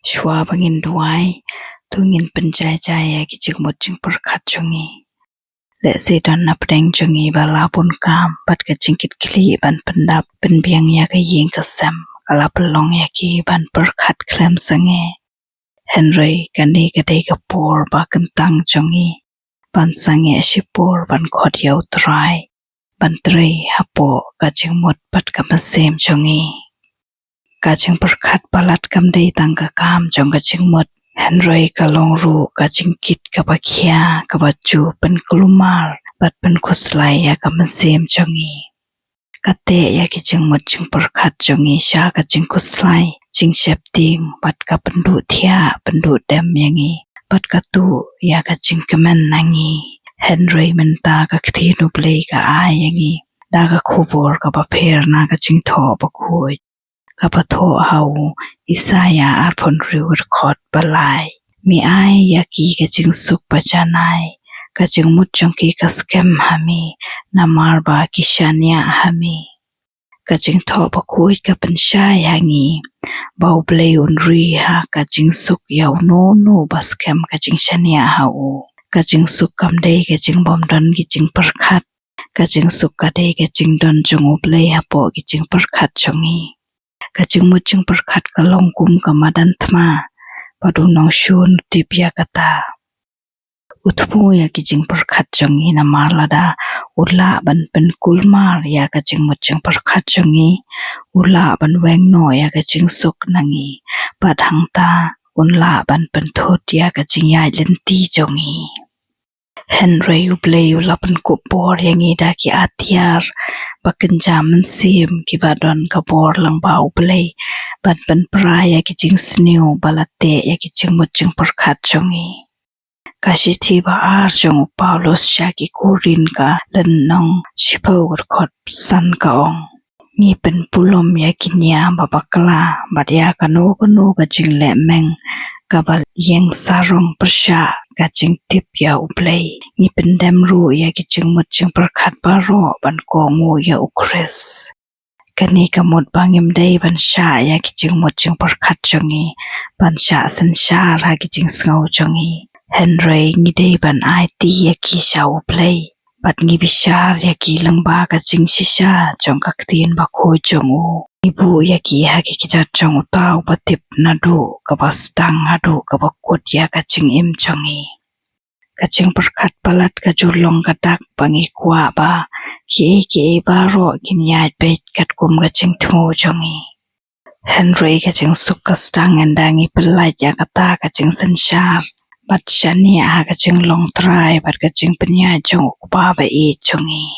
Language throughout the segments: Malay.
Shwa bangin duai, tungin penjai jaya kijing mojing perkat jongi. Lek si don na pedeng jongi bala pun kam, pat kecingkit kili ban pendap penbiang ya ke ying kesem, kala pelong ya ki ban perkat klem senge. Henry kani kadai kapor ba kentang jongi, ban sange shipor ban kod yau trai, ban tri hapo kacing mut pat kamasem jongi. Kacing perkat balat kamdai tangka kam jong kacing mut. Henry kalong ru kacing kit kabakia kabaju pen kelumar bat pen kuslai ya kamasem jongi. Kate ya kicing mut jing perkat jongi sya kacing kuslai jing septing bat ka pendu thia pendu dem yangi bat katu ya kacing kemen nangi. Henry menta ka kthinu play ka ai yangi da ka khubor ka ba pher na kacing tho ba khui ka ba tho hau isaya arpon riur khot balai mi ai ya ki kacing suk pajanai kacing mut jong ki ka scam hami namar ba kishania hami kacing tho ba khui ka pensyai hangi bau play unri ha kacing suk yau no ba scam kacing shania hau kacing suk kamdai kacing bom don kicing perkat kacing suk kadai kacing don jong play hapo kicing perkat jongi kacing mucing perkat kalong kum kamadan thma padu nong shun tipya kata utmu ya kicing perkat jongi namalada ula ban pen kulmar ya kacing mucing perkat jongi ula ban wengno ya kacing suk nangi padhang ta unla ban pen thot ya kacing ya lenti jongi. Henry uplay ulapan kupor yang ida ki atiar baken jaman sim ki badon kabor lang bau play ban pen praya ki jing snew balate ya ki jing mujing perkat jongi kasiti ba ar jong Paulus syaki kurin ka dan nong shipo kot san kaong ni pen pulom ya ki nya babakla badia kanu ka jing lemeng kabal yang sarong persya kacing tip ya uplay ni pendem ru ya kicing mutjing perkat baro ban kongu ya ukres kani kamut bangim day ban sya ya kicing mutjing perkat jongi ban sya sensar ha kicing sngau jongi Henry ngidai ban IT ya ki sya uplay bat ngi bishar ya ki lengba kacing shisha jong kaktin ba khoi jongu ibu ya ki haki kijat jong utau batip nadu kabastang hadu kabakut ya kacing im jongi kacing perkat balat kajulong kadak bangi kwa ba ki baro kinyai pet kat kum kacing tmu jongi Henry kacing suk kastang endangi pelaj ya kata kacing sensar bat shania ha kacing long try bat kacing penya jong ukpa ba e jongi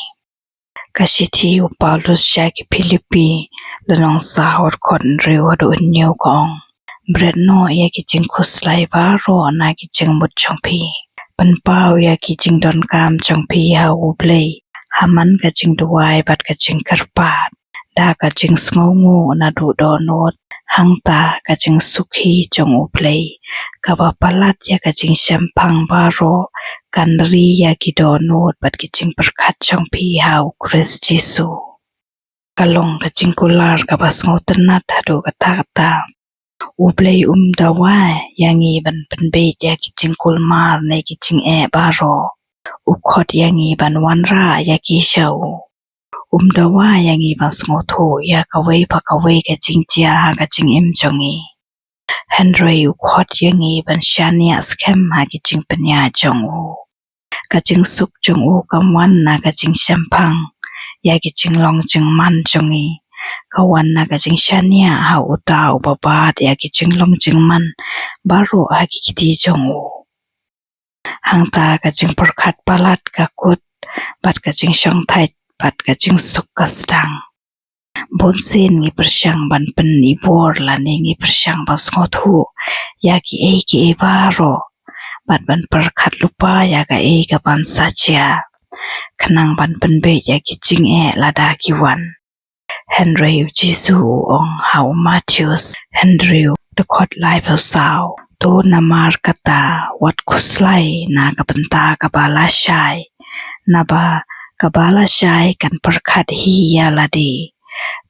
kasiti Paulus syaki Filipi lenong sahor kon riu hadu new kong bredno ya kicing kuslai baro na kicing mut chongpi penpau ya kicing don kam chongpi hau play haman kacing duai bat kacing kerpat da kacing sngongu na du donut hangta kacing sukhi jong play kaba palat ya kacing syampang baro kanri ya ki donut bat kicing perkat chongpi hau kres jisu kalong kacing kular kabas ngotenat hadu kata-kata uplay dawai yangi ban penbeit ya kicing kulmar na kicing baro ukot yangi ban wanra ya ki syau dawai yangi ban ngotho ya kawai pakawai kacing cia ha kacing im jongi Henry ukot yangi ban shania scam ha kicing penya jongu kacing suk jongu kamwan na kacing syampang ya kicing long jeng man jongi kawan na kacing shania ha utau babat ya kicing long jeng man baru ha kiti jongu hangta kacing perkat balat kakut bat kacing syong thai bat kacing suk kastang bonsin ngi persyang ban pen ibor la ngi persyang bas ngothu ya ki baro bat ban perkat lupa ya ka ka ban saja kenang ban penbe ya kicing lada kiwan Henry Jisu ong hau Matthews Henry the kot live sao to namar kata wat kuslai na kapenta kabala syai naba kabala syai kan perkat hi ya ladi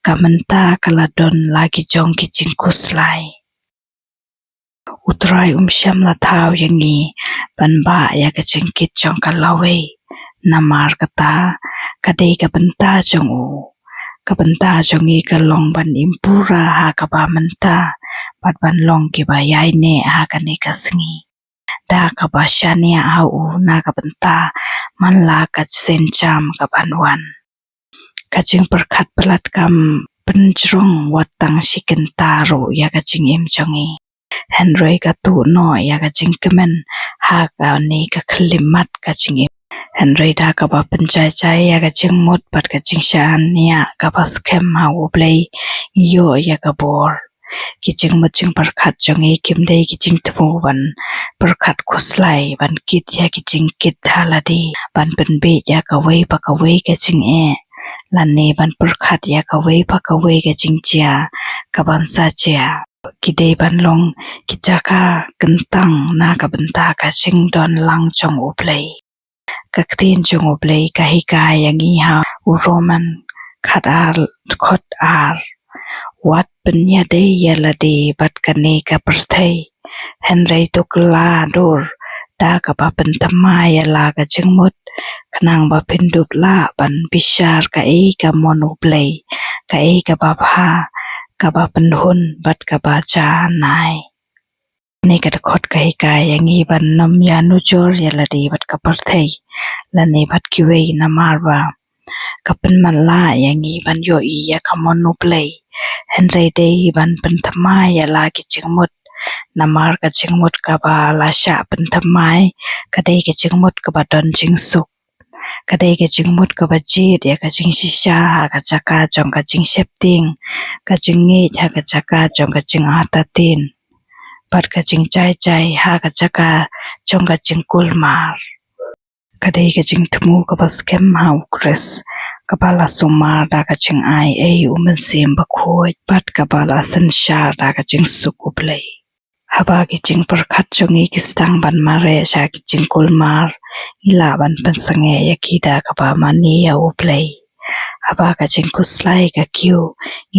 kamenta kaladon lagi jong kicing kuslai utrai syam la thau yangi ban ba ya ka jingkit jong ka lawe namar kata kadei ka benta jong u ka benta jong i ka long ban impura ha ka ba menta bat ban long ki ba yai ne ha ka ne ka singi da ka ba shania ha u na ka benta man la ka sen jam ka ban wan ka jing perkat pelat kam penjrong watang shikin taro ya ka jing im jong i Henry ka tu no ya ka jing kemen ha ka ne ka klimat ka jing im Henry da ka ba penjai jai ya ka jing mut pat ka jing shan ya ka ba skem ha u play yo ya ka bor ki jing mut jing perkat jong i kim dei ki jing tmu ban perkat kuslai ban kit ya ki jing kit haladi ban pen be ya ka wei pa ka wei ka jing e lan ne ban perkat ya ka wei pa ka wei ka jing chia ka ban sa chia ki dei ban long ki jaka kentang na ka benta ka jing don lang jong u play ka ktin jong u play ka hika yang i ha u roman khat ar khot ar wat penya de yala de bat ka ne ka perthai Henry to kla dor da ka ba pen tama yala ka jing mut kanang ba pindup la ban bishar ka e ka monu play ka e ka ba pha ka ba penhun bat ka ba cha nai ni ka khot ka hika yang i ban nam ya nu jor yala de bat ka perthai la ne bat ki wei na mar ba ka pen man la yang i ban yo i ya ka monu play Henry de ban pen tama yala ki jing mut namar ka jing mut ka ba la sha pen tamai ka dei ka jing mut ka ba don jing suk ka dei ka jing mut ka ba jit ya ka jing shisha ha ka chaka jong ka jing shepting ka jing ngi ha ka chaka jong ka jing atatin pat ka jing chai chai ha ka chaka jong ka jing kulmar ka dei ka jing tmu ka ba skem ha ukres ka ba la sumar da ka jing ai ei umen sim ba khoi pat ka ba la san sha da ka jing suk uplay haba ki jing perkat jong i ki stang ban mare sha ki jing kulmar ila ban pensange ya ki da ka ba mani ya uplay haba ka jing kuslai ka kyu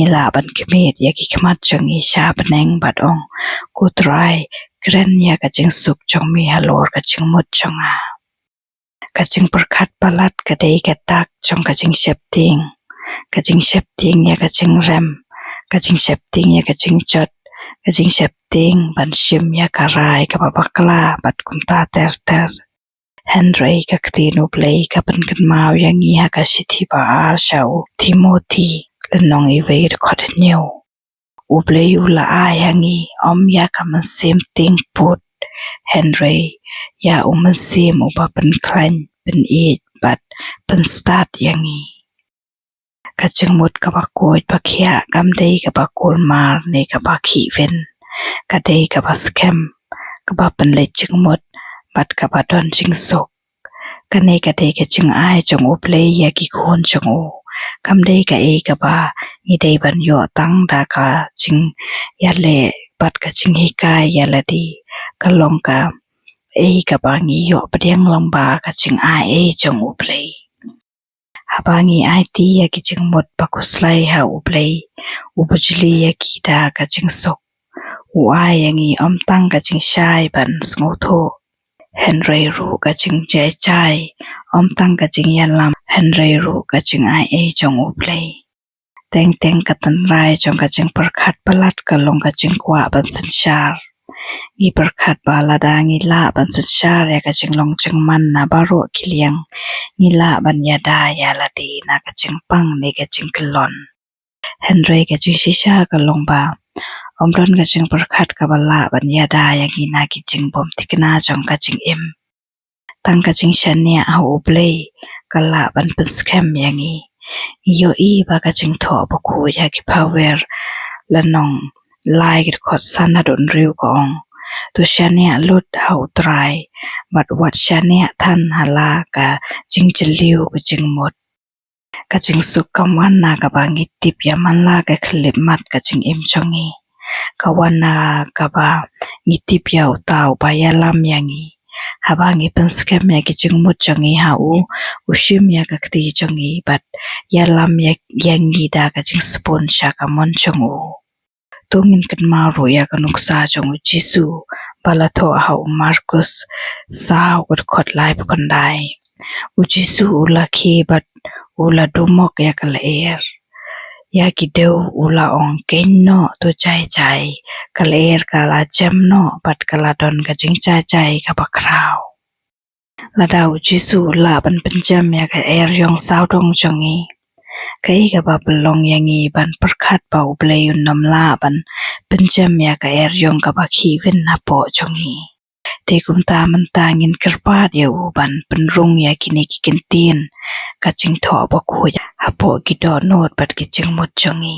ila ban kemit ya ki khmat jong i sha baneng bat ong kutrai kren ya ka jing suk jong mi halor ka jing mut jong a ka jing perkat palat ka dei ka tak jong ka jing shepting ya ka jing rem ka jing shepting ya ka jing chot ka jing shepting ban shim ya ka rai ka babakla bat kunta ter ter Henry ka ktinu play ka pan kan mau yang i ha ka shithi ba ar shau Timothy lenong i wei de khot new u play u la a yang i om ya ka man sim ting put Henry ya man sim u ba pan klan pan eat bat pan start yang i ka jing mut ka ba koi pa khia kam dei ka ba kol mar ne ka ba khi ven ka dei ka ba scam ka ba pan le jing mut bat ka ba don jing sok ka ne ka dei ka jing ai jong u play ya ki khon jong u kam dei ka e ka ba ni dei ban yo tang da ka jing ya le bat ka jing hi ka ya la di ka long ka e ka ba ngi yo pdiang long ba ka jing ai e jong u play habangi IT ya ki jing mut pa kuslai ha u play u bujli ya ki da ka jing sok u ai yang i om tang ka jing shai ban sngo tho Henry ru ka jing jai chai om tang ka jing yan lam Henry ru ka jing ai e jong u play teng teng ka tan rai jong ka jing perkhat palat ka long ka jing kwa ban san shar ngi perkhat ba la da ngi la ban san shar ya ka jing long jing man na baro kiliang ngi la ban ya da ya la di na ka jing pang ne ka jing klon Henry ka jing shisha ka long ba om don ka jing perkhat ka ba la ban ya da ya ngi na ki jing bom tikna jong ka jing im tang ka jing shania ha u play ka la ban pen scam ya ngi yo i ba ka jing tho ba khu ya ki power la nong lai ki khot san na don riu ko ong tu shania lut ha u try but what shania than hala ka jing chliu ku jing mot ka jing suk kam wan na ka ba ngi tip ya man la ka khlip mat ka jing im chongi ka wan na ka ba ngi tip ya u tau ba ya lam yang i haba ngi pen scam ya ki jing mut chongi ha u shim ya ka kti chongi but ya lam ya yang ngi da ka jing spoon sha ka mon chongu tungin kan ma ro ya ka nuksa chongu jisu Palato hau Markus sao kut khot lai kon dai ujisu ula ki bat ula dumok ya kala ya kideu ula ong kenno to chai kala kala jamno bat kala don kajing chai ka bakrau lada ujisu ula ban penjam ya ka yong sao dong jongi kai ka ba belong yangi ban perkhat ba ublayun namla ban penjam ya ka yong ka ba khiwin na po jongi te kum ta man ta ngin kerpat ya uban penrung ya kini kikintin kaching tho ba ku ya hapo kido not bat kiching mut jongi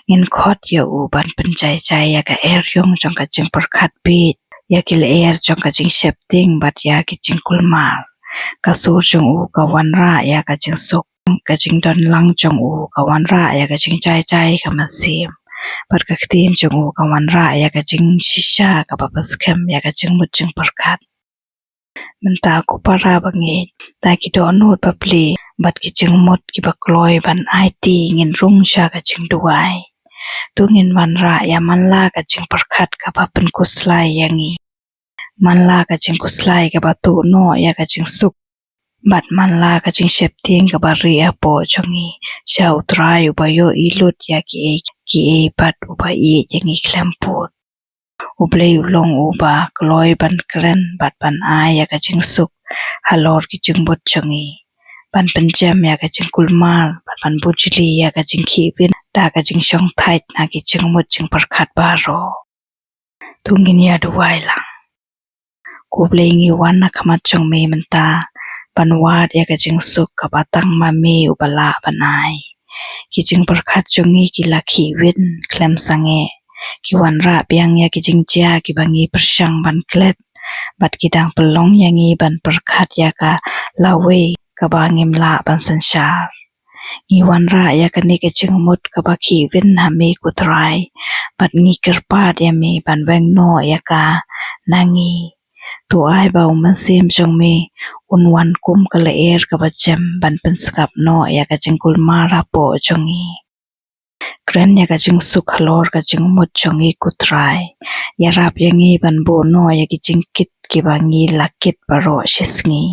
ngin khot ya uban penjai ya ka yong jong kaching perkhat bit ya kil jong kaching shepting bat ya kiching kulmal kasur jong u ka wanra ya kaching sok kaching don lang jong u ka wanra ya kaching chai ka masim pat ka ktin jong u ka wanra ya kaching shisha ka papas kem ya kaching mutjing perkat menta ku para bangi ta ki do not papli bat kiching mut ki bakloi ban IT ngin rung sha kaching duai tu ngin wanra ya manla kaching perkat ka papen kuslai yangi manla kaching kuslai ka batu no ya kaching suk bat manla kaching shepting ka bari apo jongi sha utrai ubayo ilut ya ki bat ubai yangi klemput ublei ulong uba kloi ban kren bat ban ya kaching suk halor kiching bot jongi ban penjam ya kaching kulmal bat ban bujli ya kaching khibin da kaching shong thait na kiching mut ching perkhat baro tungin ya duai lang kublei ngi wana khamat chong me menta banwat ya kaching suk kabatang mami ubala banai kiching perkhat jongi ki lakhi win klem sange ki wanra piang ya kiching chia ki bangi persang ban klet bat kidang pelong yangi ban perkhat ya ka lawe ka bangim la ban sansar ngi wanra ya kani kiching mut ka bakhi win hami kutrai bat ngi kerpat ya mi ban weng no ya ka nangi tu ai ba man sim jong me unwan kum kala ka bacem ban penskap no ya ka jingkul mara po jongi kren ya ka jing suk halor ka jing mut jongi kutrai ya rap yangi ban bo no ya ki jingkit ki bangi lakit baro shisngi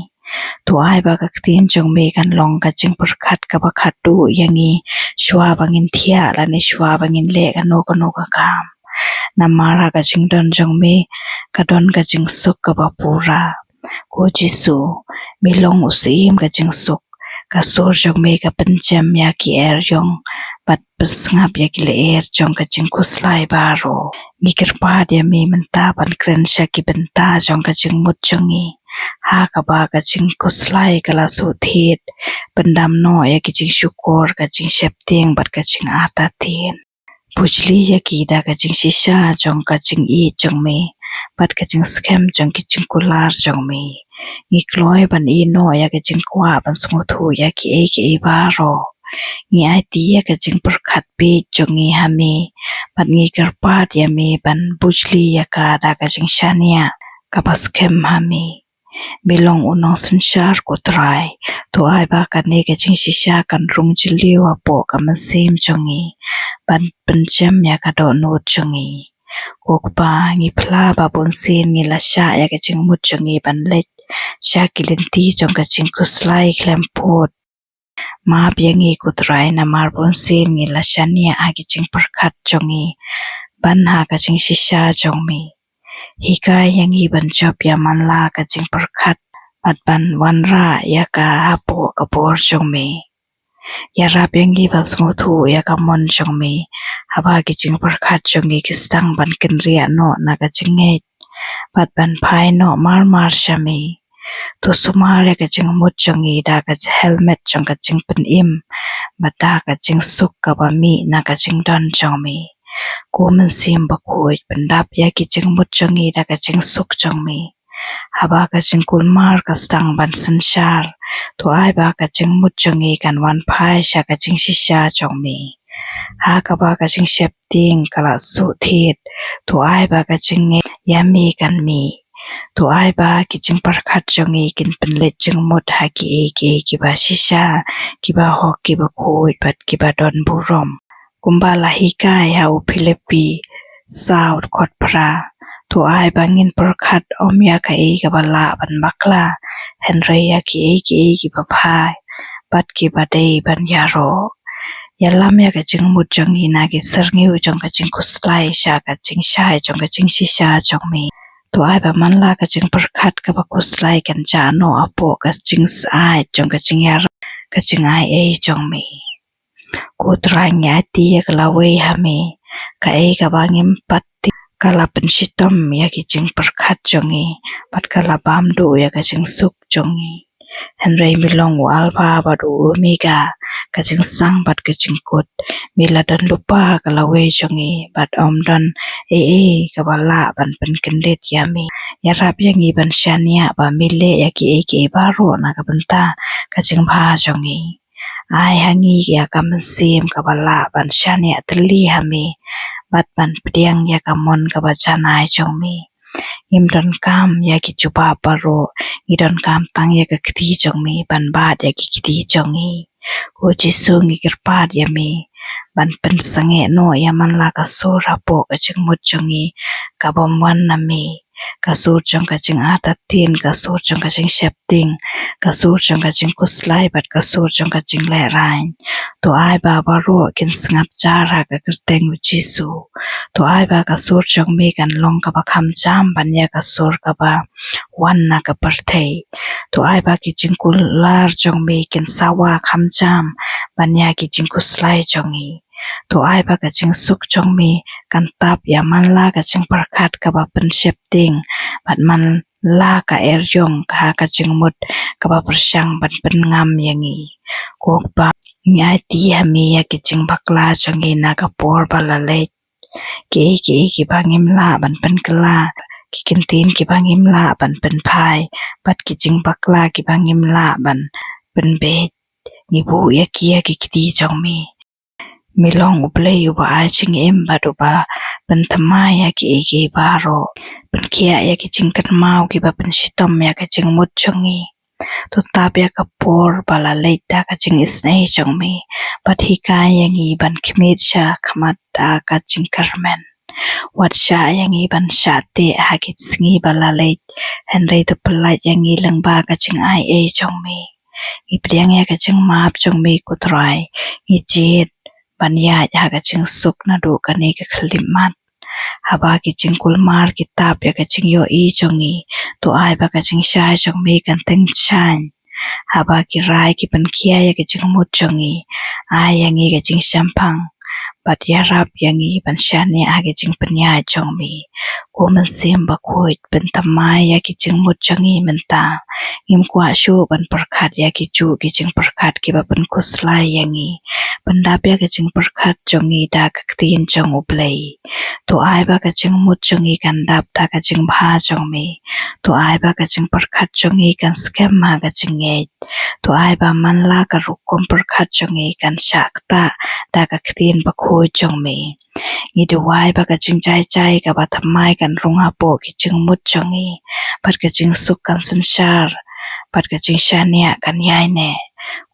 tu ai ba ka tin jong me kan long ka jing perkhat ka bakhatu yangi shwa bangin thia la ni shwa bangin le ka no ka kam namara ka jing don jong me ka don ka jing suk ka bapura ko jisu milong usim ka jing suk ka sur jong me ka penjam ya ki yong bat pesngap ya ki jong ka jing kuslai baro mikirpa dia me menta ban kren sha ki benta jong ka jing mut jongi ha ka ba ka jing kuslai kala su thit pendam no ya ki jing syukur ka jing shepting bat ka jing atatin pujli ya ki da ka jing shisha jong ka jing jong me bat ka jing scam jong ki jing kular jong me ngi kloi ban no ya ka jing kwa ban sungu thu ya ki baro ngi ya ka jing perkhat pe jongi hami bat ngi kerpat ya me ban bujli ya ka da ka jing shania ka pas kem hami belong unong sanshar kutrai to ai ba ka ne ka jing shisha kan rung jiliwa po ka masim jongi ban penjam ya ka do not jongi kokpa ngi phla ba bonsin ngi la sha ya ka jing mut jongi ban let sha kilinti jong ka jing kuslai klempot ma biangi kutrai na mar bonsin ngi la shania a ki jing perkhat jongi ban ha ka jing shisha jongmi hikai yangi ban job ya manla ka jing perkhat bat ban wanra ya ka hapo ka por jongmi ya rap yangi ban sungu thu ya ka mon jongmi haba ki jing perkhat jongi ki stang ban kinria no na ka jing nge bat ban phai no mar shami to sumar ya ka jing mut jongi da ka helmet jong ka jing pen im bat da ka jing suk ka ba mi na ka jing don jongmi ko man sim ba khoi pendap ya ki jing mut jongi da ka jing suk jongmi haba ka jing kulmar ka stang ban sanshar to ai ba ka jing mut jongi kan wan phai sha ka jing shisha jongmi ha ka ba ka jing shepting kala su thit to ai ba ka jing yami kan mi to ai ba ki jing perkhat jongi kin penlet jing mut ha ki ba shisha ki ba hok ki ba khoi bat ki ba don burom kumbala hikai ha u Philippi South Khot Phra tu ai bangin perkhat om ya ka e ka bala ban bakla henry ya ki e ki baphai bat ki badei ban yaro yalam ya ka ching mut jong ina ki serngeu jong ka ching kuslai sha ka ching shai jong ka ching shisha jong mi tu ai ba manla ka ching perkhat ka ba kuslai kan cha no apo ka ching sai jong ka ching yar ka ching ai e jong mi ku trang ya ti ya ka lawe ha mi ka e ka bangim patti kala penshitom ya ki ching perkhat jongi pat kala bam do ya ka ching suk jongi henry milong wa alpha badu omega ka ching sang bat ka ching kut mila dan lupa kala we jongi bat om dan ka bala ban pen kendet yami ya rap yang i ban shania ba mile ya ki ke baro na ka benta ka ching bha jongi ai hangi ya ka mensim ka bala ban shania tli hami bat ban pediang ya ka mon ka ba chanai jongi Ngimdon kam ya ki chupa paro ngidon kam tang ya ka kiti jongi ban bat ya ki kiti jongi ko jisu ngikirpat ya mi ban pen sange no ya man la ka sur apo ka ching mut jongi ka bom wan na mi ka sur jong ka ching atatin ka sur jong ka ching shepting ka sur jong ka ching kuslai bat ka sur jong ka ching le rain to ai ba baro kin sngap jara ka kerteng jisu to ai ba ka sur jong mi kan long ka ba kham jam ban ya ka sur ka ba wan na ka parthei to ai ba ki ching kul lar jong mi kin sawa kham jam ban ya ki ching kuslai jongi to ai ba ka ching suk jong mi kan tap ya man la ka ching parkhat ka ba pen shepting bat man la ka eryong ka ching mut ka ba persyang ban pen ngam yangi ko ba nyai ti hami ya ki ching bakla jongi na ka por ba la le ki bangim la ban pen kala ki kintin ki bangim la ban pen phai bat ki ching bakla ki bangim la ban pen be ni bu ya ki ti jong mi milong uple yu ba ai ching em ba do ba pen thama ya ki baro pen kia ya ki ching kan mau ki ba pen shitom ya ka ching mut jongi tu tap ya ka por bala leita ka ching isnei jong mi bat hi ka yangi ban khmit sha khmat da ka ching karmen wat sha yangi ban sha te ha ki sngi bala leit henry to polite yangi lengba ka ching ai e jong mi i priang ya ka ching map jong mi ku trai i jit ban ya ha ka ching suk na do ka ne ka khlimat haba ki ching kulmar kitab ya ka ching yo i jongi to ai ba ka ching shai jong mi kan teng chan haba ki rai ki pan kia ya ka ching mut jongi ai yangi ka ching shampang bat ya rap yangi ban shani a ka ching panya jong mi ko man sim ba khoi pen tamai ya ki ching mut jongi menta ngim kwa shu ban parkhat ya ki chu ki ching parkhat ki ba pan kuslai yangi pandap ya ka ching parkhat jongi da ka tin jong uplei to ai ba ka ching mut jongi kan dap da ka ching bha jong mi to ai ba ka ching parkhat jongi kan scam ma ka ching nge to ai ba man la ka ru kom parkhat jongi kan shakta da ka tin ba khoi jong mi ni de wai ba ka ching chai ka ba thamai kan rung ha po ki ching mut jongi pat ka ching suk kan sanshar pat ka ching shania kan yai ne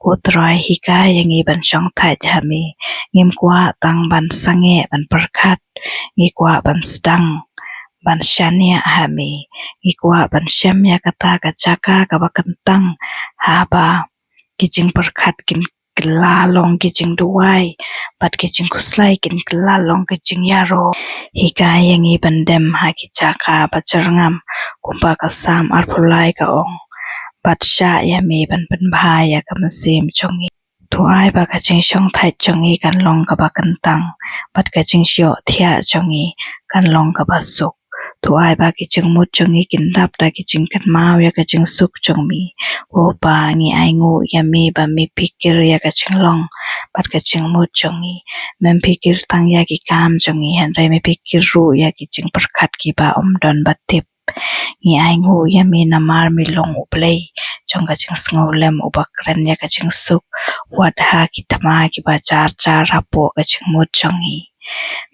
ko trai hikai yangi ban chong thai hami ngim kwa tang ban sange ban parkhat ngi kwa ban stang ban shania hami ngi kwa ban shamya kata ka chaka ka ba kantang haba kiching parkhat kin kla long kiching duai pat kiching kuslai kin kla long kiching yaro hikai yangi ban dem ha ki chaka ba charngam kumpa ka sam arpulai ka ong bat sha ya mi ban pen bha ya ka masim chongi tu ai ba ka ching shong thai chongi kan long ka ba kan tang bat ka ching shyo thia chongi kan long ka ba suk tu ai ba ki ching mut chongi kin rap da ki ching kan mau ya ka ching suk chongmi wo pa ngi ai ngu ya mi ba mi pikir ya ka ching long bat ka ching mut chongi mem pikir tang ya ki kam chongi han rai mi pikir ru ya ki ching parkhat ki ba om don ba tip ngi ai ngu ya mi na mar mi long uplei chong ka ching sngo lem ubakran ya ka ching suk wat ha ki thama ki ba char rapo ka ching mut chongi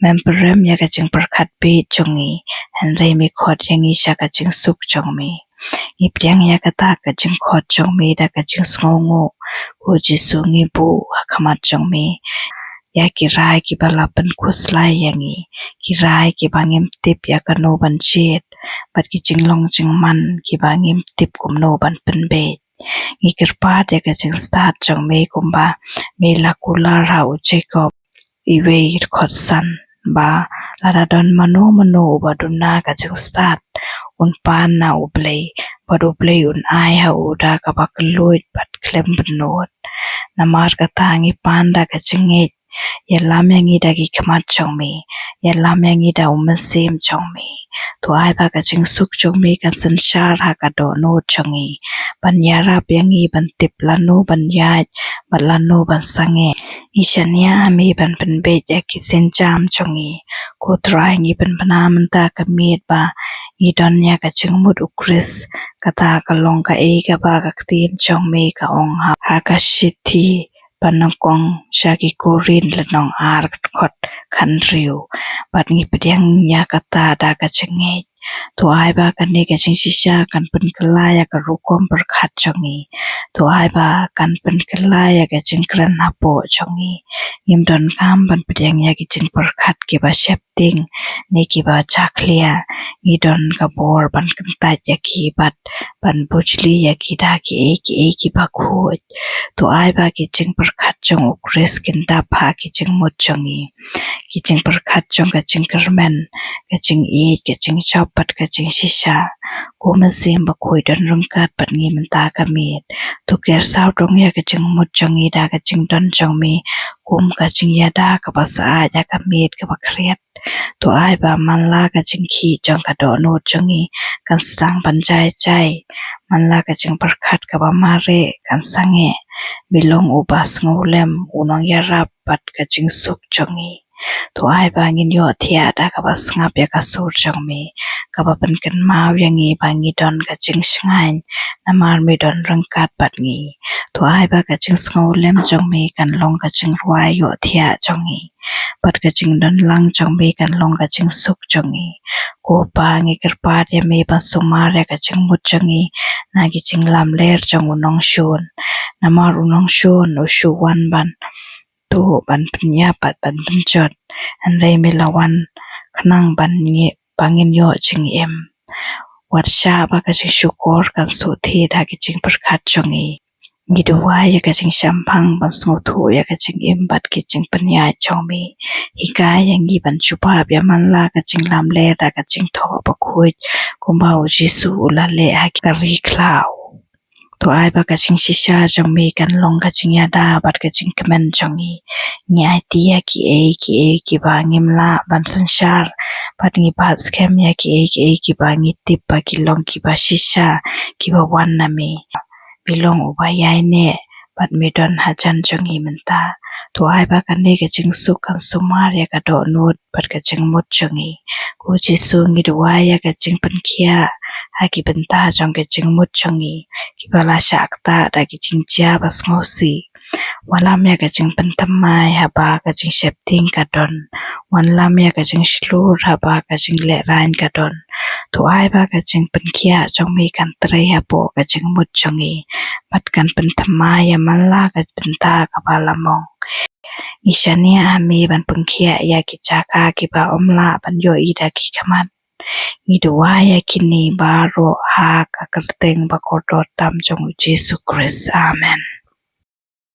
memperem ya ka ching parkhat pe chongi han rei mi khot yangi sha ka ching suk chongmi ngi priang ya ka ta ka ching khot chongmi da ka ching sngo ngo ko jisu ngi bu khamat chongmi ya kirai ki balapan kuslai yangi kirai ki bangim tip ya kano ban jet bat ki jinglong jingman ki bangim tip kumno ban penbe ngi kirpa de ka jing start jong me kumba me lakula ra u Jacob iwe khotsan ba laradon mano baduna ka jing start un pan na ublei badu play un ai ha uda ka bakluit bat klem benot namar ka tangi panda ka jinge yalam yang ida ki kmat chongmi yalam yang ida umasim chongmi to ai ba ka jing suk chongmi kan sanshar ha ka do no chongi ban yarap yang i ban tip lanu ban yaj ban lanu ban sange ishania ami ban penbe ya ki senjam chongi ko try ngi ban panam ta ka mit ba i don ya ka jing mut ukris kata ka long ka e ka ba ka tin chongmi ka ong ha ka shithi panakong shaki korin lanong ar khot khan riu bat ngi pediang nya kata da ka chengi to ai ba kan ne ka ching shisha kan pun klaya ka rukom per khat chongi to ai ba kan pun klaya ka ching kran ha po chongi yim don kam ban pediang ya ki ching per khat ki ba shapting ne ki ba chaklia ni don ka bor ban kan ta ya ki bat ban bujli ya ki da ki e ki ba khoj to ai ba ki ching per khat chong ukris kin da pha ki ching mot chongi ki ching per khat chong ka ching kermen ka ching e ka ching chopat ka ching shisha ko man sim ba khoi don rungkat pat ngi man ta ka mit to ker saw dong ya ka ching mot chongi da ka ching don chong mi kum ka ching ya da ka ba sa ya ka mit ka ba kriat to ai ba man la ka ching khi chong ka do no chongi kan sang ban chai man la ka ching per khat ka ba mare kan sange bilong ubas ngolem unong yarap pat ka ching suk chongi to ai ba ngin yo thia da ka ba ngap ya ka sur chongmi ka ba pan kan mau yangi ba ngi don ka ching shngain namar mi don rangkat pat ngi to ai ba ka ching ngolem chongmi kan long ka ching rwai yo thia chongi pat ka ching don lang chongmi kan long ka ching suk chongi ko pa ngi kirpa ya me ba sumar ya ka ching mut chongi na gi ching lam ler chong unong shun namar unong shun u shu wan ban to ban pnya pat ban chot an rei me lawan khnang ban nge bangin yo ching em wat sha ba ka ching shukor kan so the da ki ching per khat chongi ngi do wa ya ka ching shampang ban so thu ya ka ching em bat ki ching pnya chongmi hikai yang gi ban chupa bya man la ka ching lam le da ka ching tho ba khoi kumba u jisu la le ha ka ri klau to ai ba ka ching shisha chongmi kan long ka ching ya da bat ka ching kamen chongi nyai ti ya ki e ba ngim la ban sanshar pat ngi ba scam ya ki e ba ngi tip ba ki long ki ba shisha ki ba wan na mi bilong u ba yai ne pat mi don ha chan chongi menta to ai ba ka ne ka ching su kan sumar ya ka do not pat ka ching mot chongi ko chi su ngi do wa ya ka ching pan khia ha ki benta chong ka ching mot chongi ki bala shak ta da ki ching chia bas ngosi walam ya ka ching pan tamai ha ba ka ching shapting ka don walam ya ka ching shlur ha ba ka ching le rain ka don to ai ba ka ching pan khia chong mi kan tre ha po ka ching mut chongi pat kan pan tamai ya man la ka benta ka bala mong ishania ami ban pan khia ya ki chaka ki ba omla ban yo ida ki khaman ngi do wa ya kini ba ro ha ka kerteng ba ko tam chong Jesus Christ amen.